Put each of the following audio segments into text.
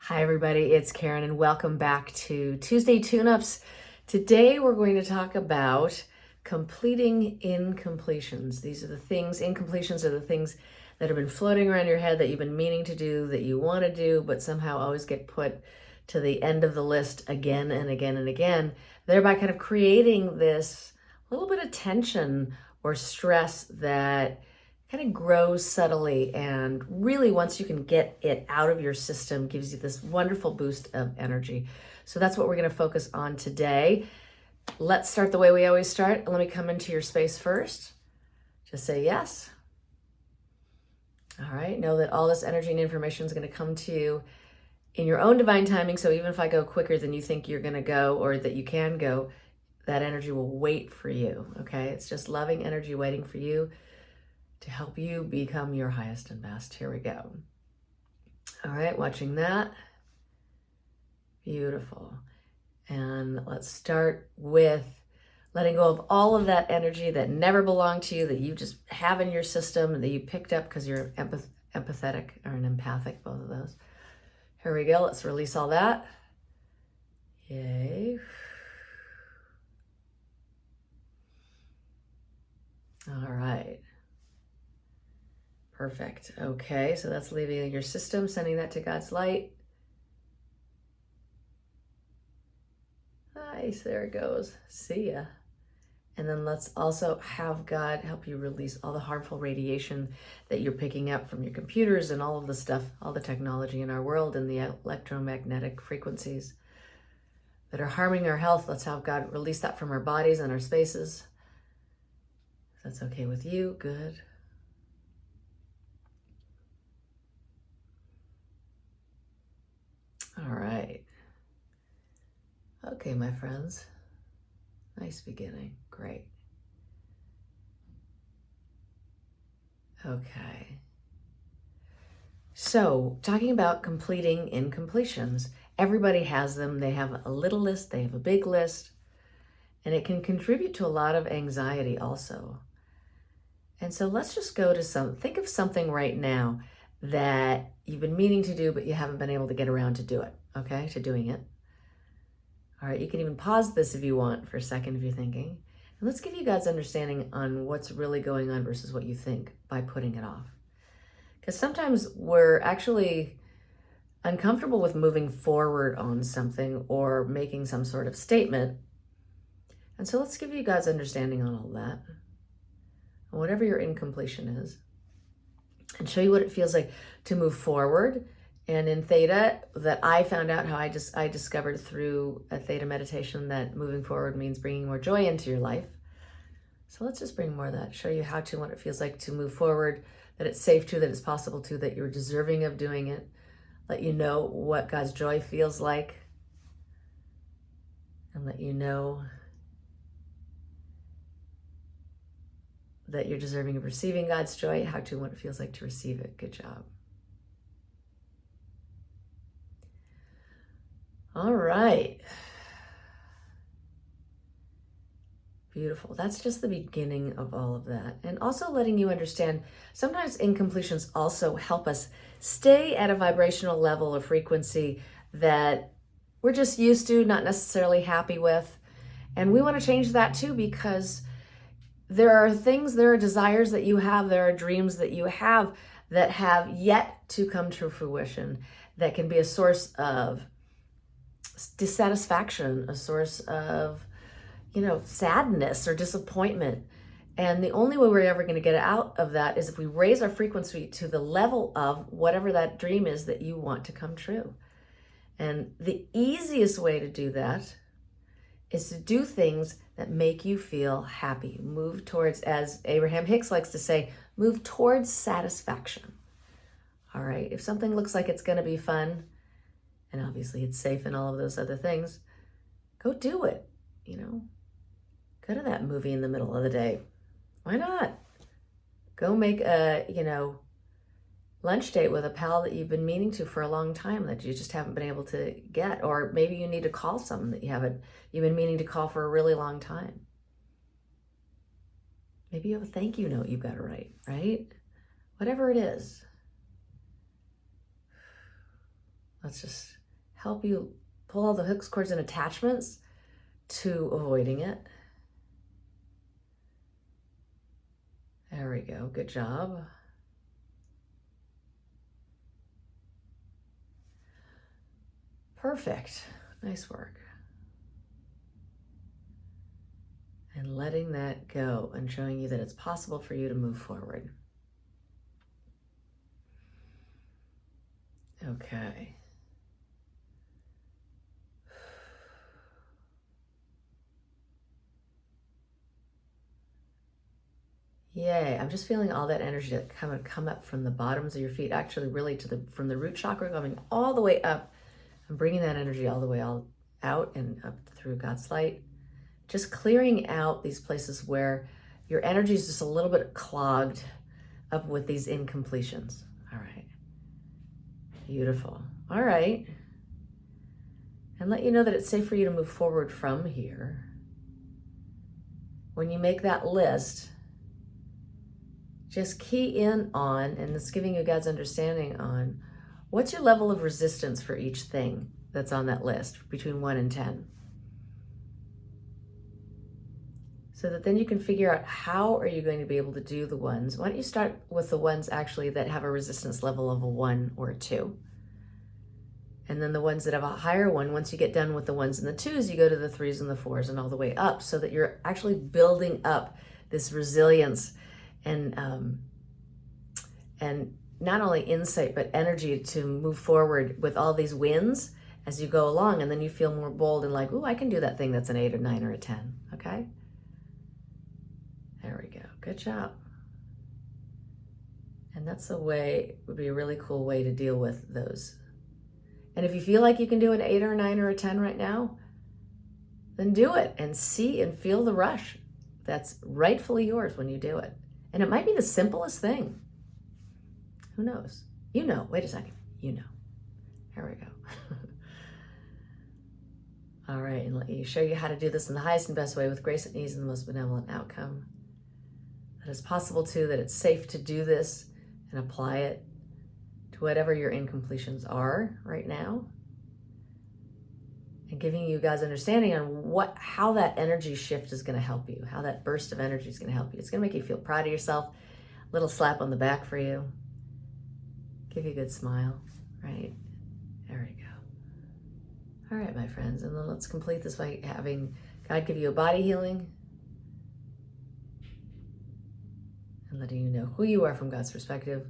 Hi everybody, it's Karen and welcome back to Tuesday Tuneups. Today we're going to talk about completing incompletions. These are the things, incompletions are the things that have been floating around your head that you've been meaning to do, that you want to do, but somehow always get put to the end of the list again and again and again, thereby kind of creating this little bit of tension or stress that kind of grows subtly, and really once you can get it out of your system gives you this wonderful boost of energy. So that's what we're going to focus on today. Let's start the way we always start. Let me come into your space first. Just say yes. All right, know that all this energy and information is going to come to you in your own divine timing. So even if I go quicker than you think you're going to go or that you can go, that energy will wait for you. Okay, it's just loving energy waiting for you to help you become your highest and best. Here we go. All right, watching that. Beautiful. And let's start with letting go of all of that energy that never belonged to you, that you just have in your system and that you picked up because you're empathetic or an empathic, both of those. Here we go. Let's release all that. Yay. All right. Perfect. Okay, so that's leaving in your system, sending that to God's light. Nice, there it goes. See ya. And then let's also have God help you release all the harmful radiation that you're picking up from your computers and all of the stuff, all the technology in our world and the electromagnetic frequencies that are harming our health. Let's have God release that from our bodies and our spaces. If that's okay with you, good. All right. Okay, my friends. Nice beginning. Great. Okay. So, talking about completing incompletions, everybody has them. They have a little list, they have a big list, and it can contribute to a lot of anxiety also. And so let's just go to think of something right now that you've been meaning to do, but you haven't been able to get around to do it, okay, to doing it. All right, you can even pause this if you want for a second if you're thinking. And let's give you God's understanding on what's really going on versus what you think by putting it off. Because sometimes we're actually uncomfortable with moving forward on something or making some sort of statement. And so let's give you God's understanding on all that, whatever your incompletion is, and show you what it feels like to move forward. And in Theta, that I found out how I discovered through a Theta meditation that moving forward means bringing more joy into your life. So let's just bring more of that, show you how to, what it feels like to move forward, that it's safe to, that it's possible to, that you're deserving of doing it. Let you know what God's joy feels like, and let you know that you're deserving of receiving God's joy, how to, what it feels like to receive it. Good job. All right. Beautiful. That's just the beginning of all of that. And also letting you understand, sometimes incompletions also help us stay at a vibrational level of frequency that we're just used to, not necessarily happy with. And we want to change that too, because there are things, there are desires that you have, there are dreams that you have that have yet to come to fruition, that can be a source of dissatisfaction, a source of, sadness or disappointment. And the only way we're ever going to get out of that is if we raise our frequency to the level of whatever that dream is that you want to come true. And the easiest way to do that is to do things that make you feel happy. Move towards, as Abraham Hicks likes to say, move towards satisfaction. All right, if something looks like it's going to be fun, and obviously it's safe and all of those other things, go do it, Go to that movie in the middle of the day. Why not? Go make a, lunch date with a pal that you've been meaning to for a long time that you just haven't been able to get. Or maybe you need to call someone that you've been meaning to call for a really long time. Maybe you have a thank you note you've got to write, right? Whatever it is. Let's just help you pull all the hooks, cords, and attachments to avoiding it. There we go. Good job. Perfect. Nice work. And letting that go and showing you that it's possible for you to move forward. Okay. Yay, I'm just feeling all that energy that come up from the bottoms of your feet, actually really from the root chakra coming all the way up. I'm bringing that energy all the way all out and up through God's light. Just clearing out these places where your energy is just a little bit clogged up with these incompletions. All right. Beautiful. All right. And let you know that it's safe for you to move forward from here. When you make that list, just key in on, and it's giving you God's understanding on, what's your level of resistance for each thing that's on that list between 1 and 10. So that then you can figure out how are you going to be able to do the ones. Why don't you start with the ones actually that have a resistance level of a 1 or a 2. And then the ones that have a higher one, once you get done with the 1s and the 2s, you go to the 3s and the 4s and all the way up, so that you're actually building up this resilience and not only insight, but energy to move forward with all these wins as you go along. And then you feel more bold and like, ooh, I can do that thing that's an 8 or 9 or a 10. Okay? There we go. Good job. And that's would be a really cool way to deal with those. And if you feel like you can do an 8 or a 9 or a 10 right now, then do it and see and feel the rush that's rightfully yours when you do it. And it might be the simplest thing. Who knows? You know. Wait a second. You know. Here we go. All right, and let me show you how to do this in the highest and best way with grace and ease and the most benevolent outcome. That it's possible too, that it's safe to do this and apply it to whatever your incompletions are right now. And giving you God's understanding on how that energy shift is going to help you, how that burst of energy is going to help you. It's going to make you feel proud of yourself, a little slap on the back for you, give you a good smile, right? There we go. All right, my friends, and then let's complete this by having God give you a body healing and letting you know who you are from God's perspective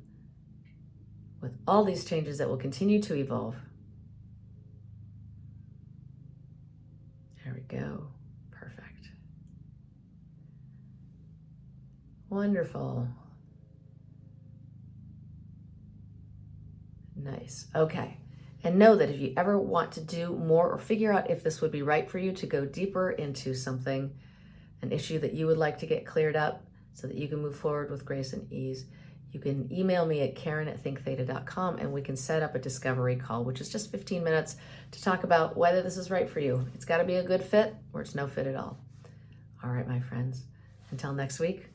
with all these changes that will continue to evolve. There we go. Perfect. Wonderful. Nice. Okay. And know that if you ever want to do more or figure out if this would be right for you to go deeper into something, an issue that you would like to get cleared up so that you can move forward with grace and ease, you can email me at Karen@thinktheta.com and we can set up a discovery call, which is just 15 minutes to talk about whether this is right for you. It's got to be a good fit or it's no fit at all. All right, my friends. Until next week,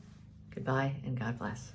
goodbye and God bless.